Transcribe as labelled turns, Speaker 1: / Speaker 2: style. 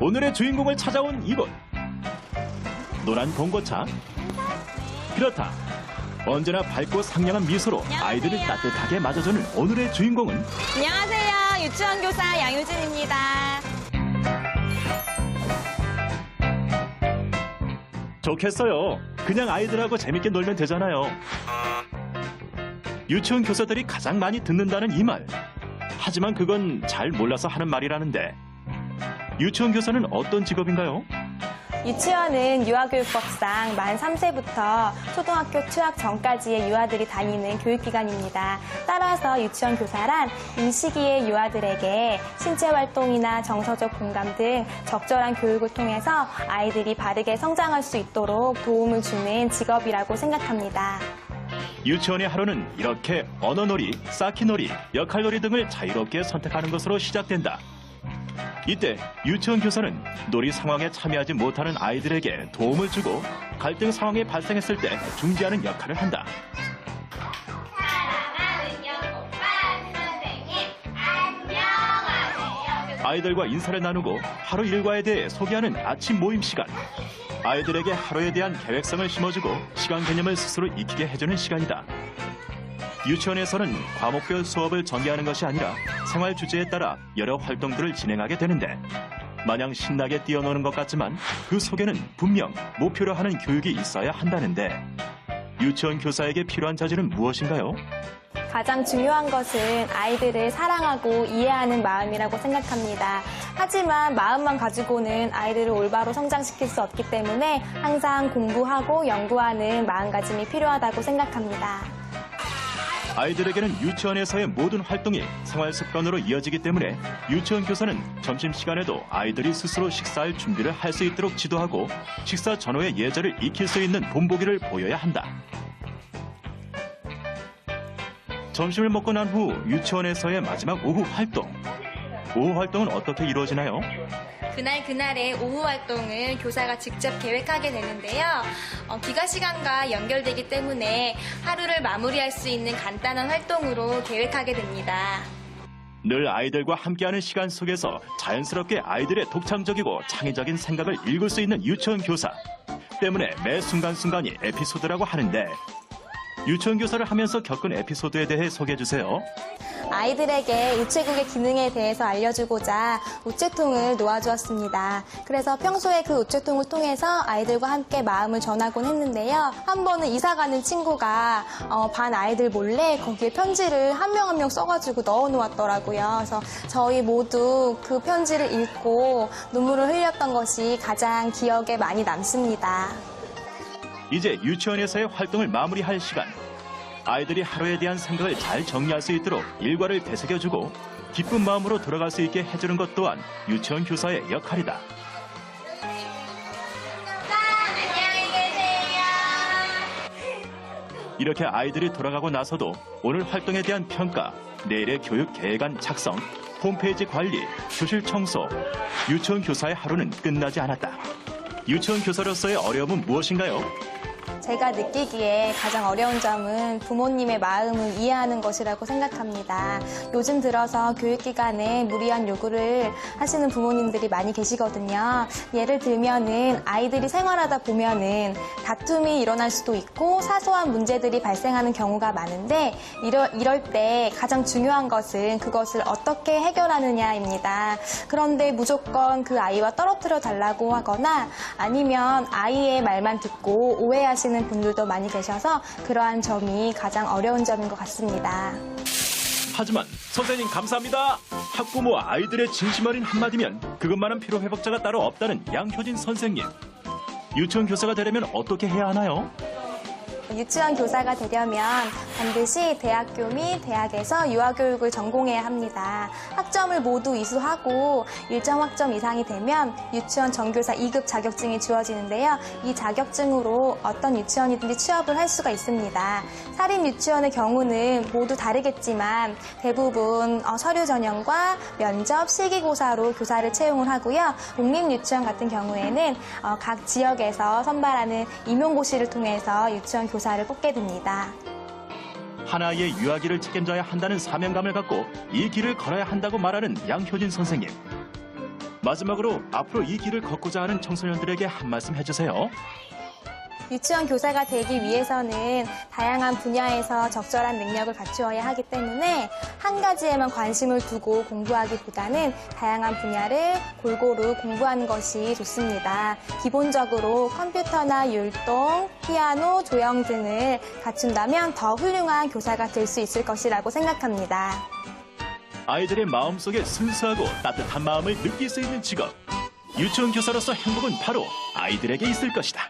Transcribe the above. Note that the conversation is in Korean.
Speaker 1: 오늘의 주인공을 찾아온 이곳. 노란 봉고차. 그렇다. 언제나 밝고 상냥한 미소로 아이들을 따뜻하게 맞아주는 오늘의 주인공은
Speaker 2: 안녕하세요. 유치원 교사 양유진입니다.
Speaker 1: 좋겠어요. 그냥 아이들하고 재밌게 놀면 되잖아요. 유치원 교사들이 가장 많이 듣는다는 이 말. 하지만 그건 잘 몰라서 하는 말이라는데. 유치원 교사는 어떤 직업인가요?
Speaker 2: 유치원은 유아교육법상 만 3세부터 초등학교 취학 전까지의 유아들이 다니는 교육기관입니다. 따라서 유치원 교사란 이 시기의 유아들에게 신체 활동이나 정서적 공감 등 적절한 교육을 통해서 아이들이 바르게 성장할 수 있도록 도움을 주는 직업이라고 생각합니다.
Speaker 1: 유치원의 하루는 이렇게 언어놀이, 쌓기놀이, 역할놀이 등을 자유롭게 선택하는 것으로 시작된다. 이때 유치원 교사는 놀이 상황에 참여하지 못하는 아이들에게 도움을 주고 갈등 상황이 발생했을 때 중재하는 역할을 한다.
Speaker 3: 사랑하는 영오빠 선생님 안녕하세요.
Speaker 1: 아이들과 인사를 나누고 하루 일과에 대해 소개하는 아침 모임 시간. 아이들에게 하루에 대한 계획성을 심어주고 시간 개념을 스스로 익히게 해주는 시간이다. 유치원에서는 과목별 수업을 전개하는 것이 아니라 생활 주제에 따라 여러 활동들을 진행하게 되는데 마냥 신나게 뛰어노는 것 같지만 그 속에는 분명 목표로 하는 교육이 있어야 한다는데 유치원 교사에게 필요한 자질은 무엇인가요?
Speaker 2: 가장 중요한 것은 아이들을 사랑하고 이해하는 마음이라고 생각합니다. 하지만 마음만 가지고는 아이들을 올바로 성장시킬 수 없기 때문에 항상 공부하고 연구하는 마음가짐이 필요하다고 생각합니다.
Speaker 1: 아이들에게는 유치원에서의 모든 활동이 생활 습관으로 이어지기 때문에 유치원 교사는 점심시간에도 아이들이 스스로 식사할 준비를 할 수 있도록 지도하고 식사 전후의 예절을 익힐 수 있는 본보기를 보여야 한다. 점심을 먹고 난 후 유치원에서의 마지막 오후 활동. 오후 활동은 어떻게 이루어지나요?
Speaker 4: 그날의 오후 활동을 교사가 직접 계획하게 되는데요. 기가 시간과 연결되기 때문에 하루를 마무리할 수 있는 간단한 활동으로 계획하게 됩니다.
Speaker 1: 늘 아이들과 함께하는 시간 속에서 자연스럽게 아이들의 독창적이고 창의적인 생각을 읽을 수 있는 유치원 교사. 때문에 매 순간순간이 에피소드라고 하는데 유치원 교사를 하면서 겪은 에피소드에 대해 소개해 주세요.
Speaker 2: 아이들에게 우체국의 기능에 대해서 알려주고자 우체통을 놓아주었습니다. 그래서 평소에 그 우체통을 통해서 아이들과 함께 마음을 전하곤 했는데요. 한 번은 이사 가는 친구가 반 아이들 몰래 거기에 편지를 한 명 한 명 써가지고 넣어놓았더라고요. 그래서 저희 모두 그 편지를 읽고 눈물을 흘렸던 것이 가장 기억에 많이 남습니다.
Speaker 1: 이제 유치원에서의 활동을 마무리할 시간. 아이들이 하루에 대한 생각을 잘 정리할 수 있도록 일과를 되새겨주고 기쁜 마음으로 돌아갈 수 있게 해주는 것 또한 유치원 교사의 역할이다.
Speaker 3: 안녕히 계세요.
Speaker 1: 이렇게 아이들이 돌아가고 나서도 오늘 활동에 대한 평가, 내일의 교육 계획안 작성, 홈페이지 관리, 교실 청소, 유치원 교사의 하루는 끝나지 않았다. 유치원 교사로서의 어려움은 무엇인가요?
Speaker 2: 제가 느끼기에 가장 어려운 점은 부모님의 마음을 이해하는 것이라고 생각합니다. 요즘 들어서 교육기관에 무리한 요구를 하시는 부모님들이 많이 계시거든요. 예를 들면은 아이들이 생활하다 보면은 다툼이 일어날 수도 있고 사소한 문제들이 발생하는 경우가 많은데 이럴 때 가장 중요한 것은 그것을 어떻게 해결하느냐입니다. 그런데 무조건 그 아이와 떨어뜨려 달라고 하거나 아니면 아이의 말만 듣고 오해하시는 분들도 많이 계셔서 그러한 점이 가장 어려운 점인 것 같습니다.
Speaker 1: 하지만 선생님 감사합니다. 학부모와 아이들의 진심 어린 한마디면 그것만한 피로회복자가 따로 없다는 양효진 선생님. 유치원 교사가 되려면 어떻게 해야 하나요?
Speaker 2: 유치원 교사가 되려면 반드시 대학교 및 대학에서 유아교육을 전공해야 합니다. 학점을 모두 이수하고 일정 학점 이상이 되면 유치원 전교사 2급 자격증이 주어지는데요. 이 자격증으로 어떤 유치원이든지 취업을 할 수가 있습니다. 사립 유치원의 경우는 모두 다르겠지만 대부분 서류 전형과 면접, 실기고사로 교사를 채용을 하고요. 공립유치원 같은 경우에는 각 지역에서 선발하는 임용고시를 통해서 유치원 교사를 뽑게 됩니다.
Speaker 1: 하나의 유아기를 책임져야 한다는 사명감을 갖고 이 길을 걸어야 한다고 말하는 양효진 선생님. 마지막으로 앞으로 이 길을 걷고자 하는 청소년들에게 한 말씀 해주세요.
Speaker 2: 유치원 교사가 되기 위해서는 다양한 분야에서 적절한 능력을 갖추어야 하기 때문에 한 가지에만 관심을 두고 공부하기보다는 다양한 분야를 골고루 공부하는 것이 좋습니다. 기본적으로 컴퓨터나 율동, 피아노, 조형 등을 갖춘다면 더 훌륭한 교사가 될 수 있을 것이라고 생각합니다.
Speaker 1: 아이들의 마음속에 순수하고 따뜻한 마음을 느낄 수 있는 직업. 유치원 교사로서 행복은 바로 아이들에게 있을 것이다.